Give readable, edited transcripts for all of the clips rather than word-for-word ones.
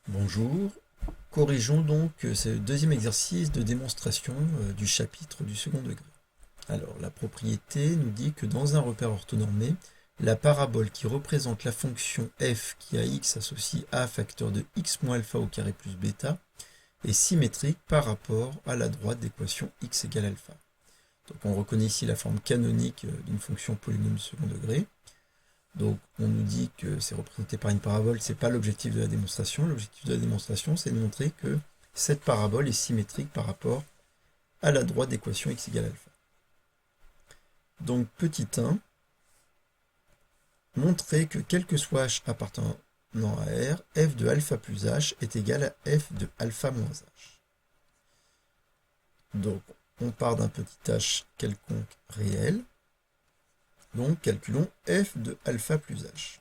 Bonjour, corrigeons donc ce deuxième exercice de démonstration du chapitre du second degré. Alors, la propriété nous dit que dans un repère orthonormé, la parabole qui représente la fonction f qui a x associe a facteur de x moins alpha au carré plus bêta est symétrique par rapport à la droite d'équation x égale alpha. Donc on reconnaît ici la forme canonique d'une fonction polynôme second degré. Donc on nous dit que c'est représenté par une parabole, ce n'est pas l'objectif de la démonstration. L'objectif de la démonstration, c'est de montrer que cette parabole est symétrique par rapport à la droite d'équation x égale alpha. Donc petit 1, montrer que quel que soit h appartenant à R, f de alpha plus h est égal à f de alpha moins h. Donc on part d'un petit h quelconque réel. Donc, calculons f de alpha plus h.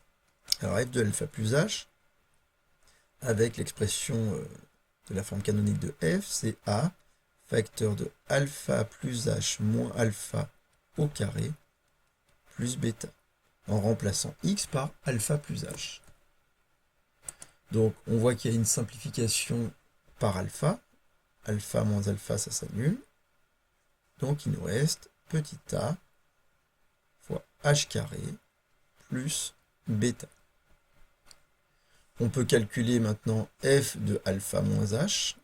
Alors, f de alpha plus h, avec l'expression de la forme canonique de f, c'est a facteur de alpha plus h moins alpha au carré plus bêta, en remplaçant x par alpha plus h. Donc, on voit qu'il y a une simplification par alpha. Alpha moins alpha, ça s'annule. Donc, il nous reste petit a fois h carré plus bêta. On peut calculer maintenant f de alpha moins h,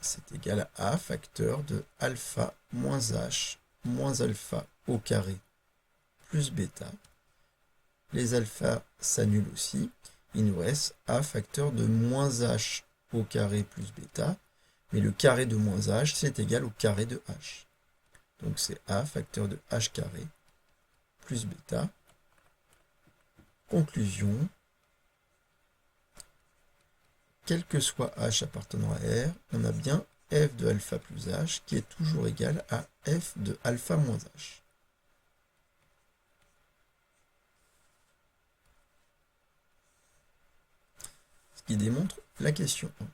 c'est égal à a facteur de alpha moins h moins alpha au carré plus bêta. Les alphas s'annulent aussi. Il nous reste a facteur de moins h au carré plus bêta, mais le carré de moins h, c'est égal au carré de h. Donc c'est a facteur de h carré plus bêta. Conclusion, quel que soit h appartenant à R, on a bien f de alpha plus h qui est toujours égal à f de alpha moins h. Ce qui démontre la question 1.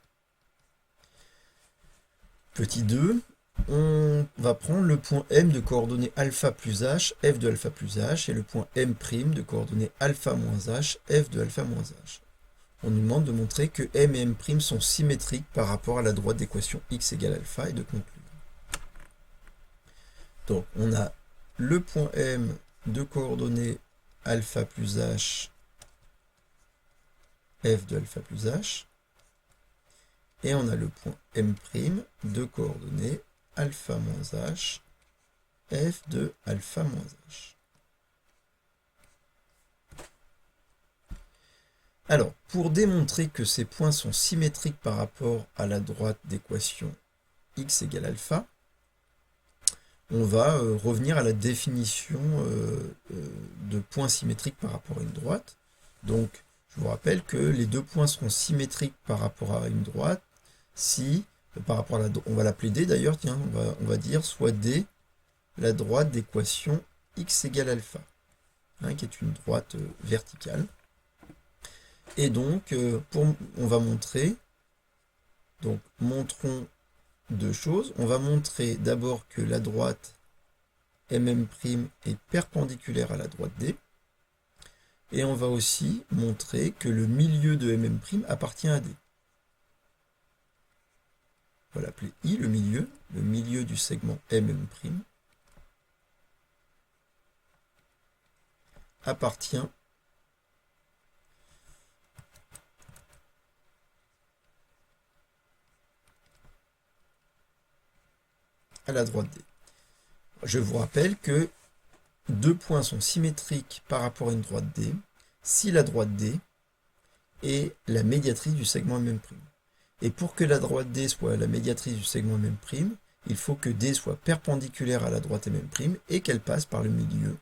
Petit 2, on va prendre le point M de coordonnées alpha plus h, f de alpha plus h, et le point M' de coordonnées alpha moins h, f de alpha moins h. On nous demande de montrer que M et M' sont symétriques par rapport à la droite d'équation x égale alpha et de conclure. Donc on a le point M de coordonnées alpha plus h, f de alpha plus h, et on a le point M' de coordonnées alpha moins h, f de alpha moins h. Alors, pour démontrer que ces points sont symétriques par rapport à la droite d'équation x égale alpha, on va revenir à la définition de points symétriques par rapport à une droite. Donc, je vous rappelle que les deux points seront symétriques par rapport à une droite si, par rapport à on va l'appeler D d'ailleurs, tiens, on va dire soit D la droite d'équation x égale alpha, hein, qui est une droite verticale. Et donc, on va montrer, donc montrons deux choses. On va montrer d'abord que la droite MM' est perpendiculaire à la droite D. Et on va aussi montrer que le milieu de MM' appartient à D. On va l'appeler I, le milieu du segment MM' appartient à la droite D. Je vous rappelle que deux points sont symétriques par rapport à une droite D si la droite D est la médiatrice du segment MM'. Et pour que la droite D soit la médiatrice du segment MM', il faut que D soit perpendiculaire à la droite MM' et qu'elle passe par le milieu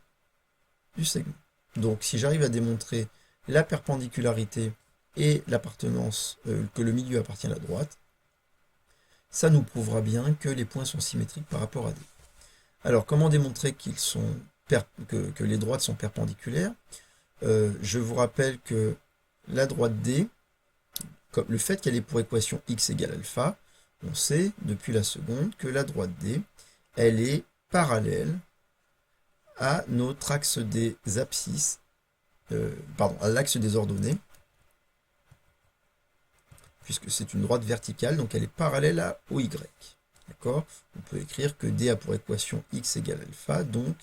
du segment. Donc si j'arrive à démontrer la perpendicularité et l'appartenance, que le milieu appartient à la droite, ça nous prouvera bien que les points sont symétriques par rapport à D. Alors, comment démontrer que les droites sont perpendiculaires? Je vous rappelle que la droite D, comme le fait qu'elle ait pour équation x égale alpha, on sait depuis la seconde que la droite D, elle est parallèle à notre axe des abscisses, à l'axe des ordonnées, puisque c'est une droite verticale, donc elle est parallèle à OY. D'accord? On peut écrire que D a pour équation x égale alpha, donc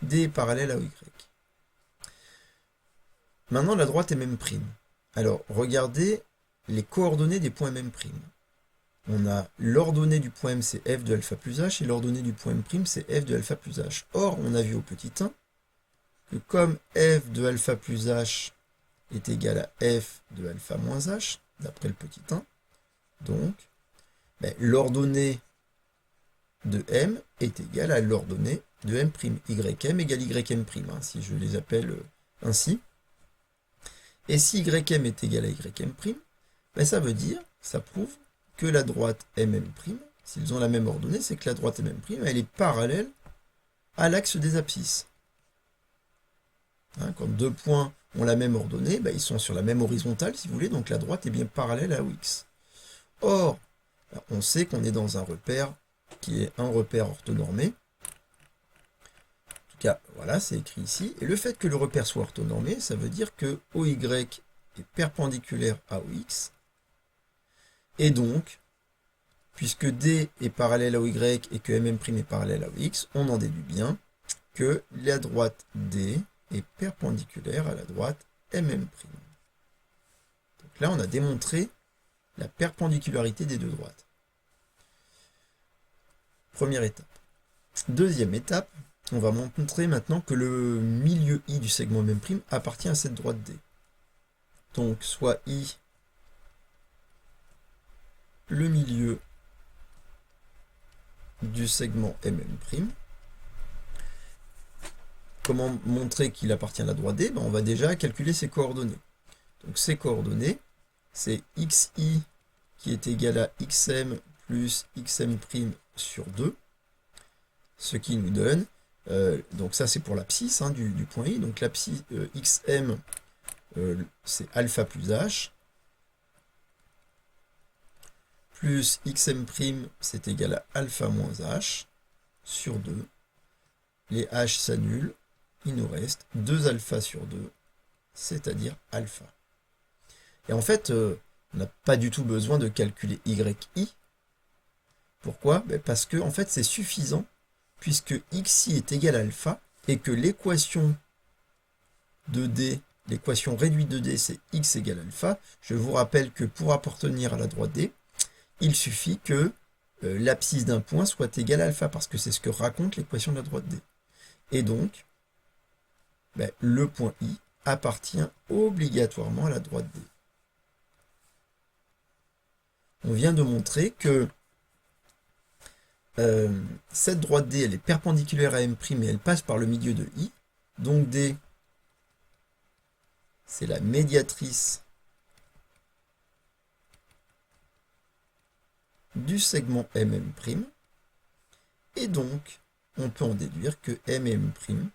D est parallèle à OY. Maintenant, la droite est même prime. Alors, regardez les coordonnées des points M'. On a l'ordonnée du point M, c'est f de alpha plus h, et l'ordonnée du point M', c'est f de alpha plus h. Or, on a vu au petit 1 que comme f de alpha plus h est égal à f de alpha moins h, d'après le petit 1, donc, l'ordonnée de M est égale à l'ordonnée de M'. Ym égale Ym', hein, si je les appelle ainsi. Et si Ym est égal à Ym', ça veut dire, ça prouve que la droite MM', s'ils ont la même ordonnée, c'est que la droite MM', elle est parallèle à l'axe des abscisses. Hein, quand deux points ont la même ordonnée, ils sont sur la même horizontale, si vous voulez, donc la droite est bien parallèle à OX. Or, on sait qu'on est dans un repère qui est un repère orthonormé. En tout cas, voilà, c'est écrit ici. Et le fait que le repère soit orthonormé, ça veut dire que OY est perpendiculaire à OX. Et donc, puisque D est parallèle à OY et que MM' est parallèle à OX, on en déduit bien que la droite D est perpendiculaire à la droite MM'. Donc là, on a démontré la perpendicularité des deux droites. Première étape. Deuxième étape, on va montrer maintenant que le milieu I du segment MM' appartient à cette droite D. Donc, soit I, le milieu du segment MM'. Comment montrer qu'il appartient à la droite D? On va déjà calculer ses coordonnées. Donc, ses coordonnées, c'est xi qui est égal à xm plus xm' sur 2, ce qui nous donne, donc ça c'est pour l'abscisse du point I, donc l'abscisse xm c'est alpha plus h, plus xm' c'est égal à alpha moins h sur 2, les h s'annulent, il nous reste 2 alpha sur 2, c'est-à-dire alpha. Et en fait, on n'a pas du tout besoin de calculer yi. Pourquoi? Parce que en fait, c'est suffisant, puisque xi est égal à alpha, et que l'équation de D, l'équation réduite de D, c'est x égale alpha. Je vous rappelle que pour appartenir à la droite D, il suffit que l'abscisse d'un point soit égale à alpha, parce que c'est ce que raconte l'équation de la droite D. Et donc, le point I appartient obligatoirement à la droite D. On vient de montrer que cette droite D, elle est perpendiculaire à M' et elle passe par le milieu de I. Donc D, c'est la médiatrice du segment MM'. Et donc, on peut en déduire que MM'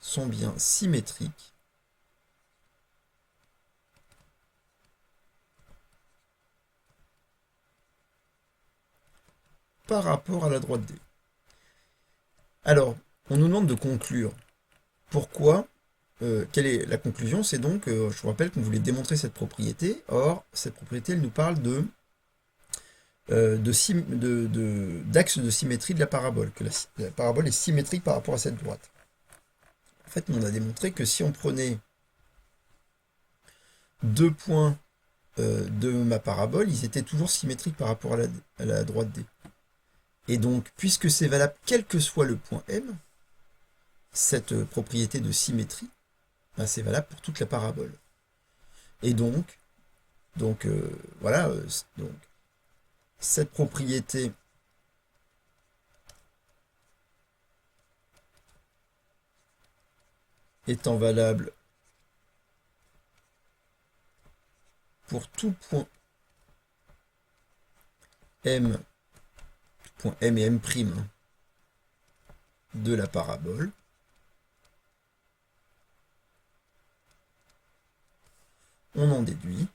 sont bien symétriques par rapport à la droite D. Alors, on nous demande de conclure. Pourquoi? Quelle est la conclusion? C'est donc, je vous rappelle qu'on voulait démontrer cette propriété. Or, cette propriété, elle nous parle d'axe de symétrie de la parabole, que la parabole est symétrique par rapport à cette droite. En fait, on a démontré que si on prenait deux points de ma parabole, ils étaient toujours symétriques par rapport à la droite D. Et donc, puisque c'est valable quel que soit le point M, cette propriété de symétrie, c'est valable pour toute la parabole. Et donc voilà, donc cette propriété étant valable pour tout point M, point M et M' de la parabole, on en déduit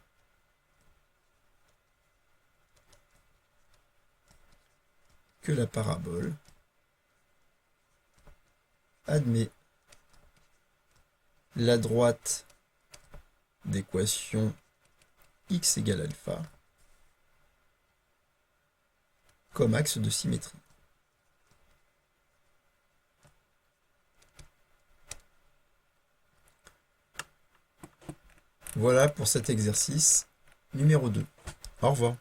que la parabole admet la droite d'équation x égale alpha comme axe de symétrie. Voilà pour cet exercice numéro 2. Au revoir.